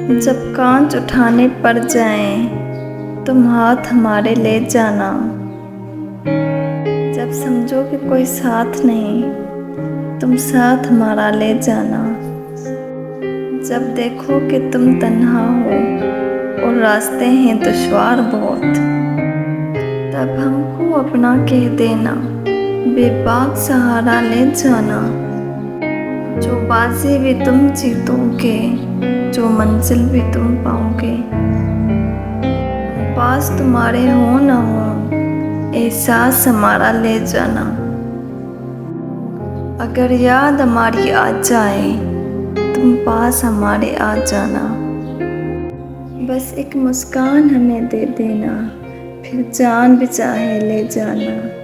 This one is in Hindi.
जब कांच उठाने पड़ जाएं, तुम हाथ हमारे ले जाना। जब समझो कि कोई साथ नहीं, तुम साथ हमारा ले जाना। जब देखो कि तुम तन्हा हो और रास्ते हैं दुश्वार बहुत, तब हमको अपना कह देना, बेबाक सहारा ले जाना। जो बाजी भी तुम जीतोगे, जो मंजिल भी तुम पाओगे, पास तुम्हारे हो न हो, एहसास हमारा ले जाना। अगर याद हमारी आ जाए, तुम पास हमारे आ जाना। बस एक मुस्कान हमें दे देना, फिर जान भी चाहे ले जाना।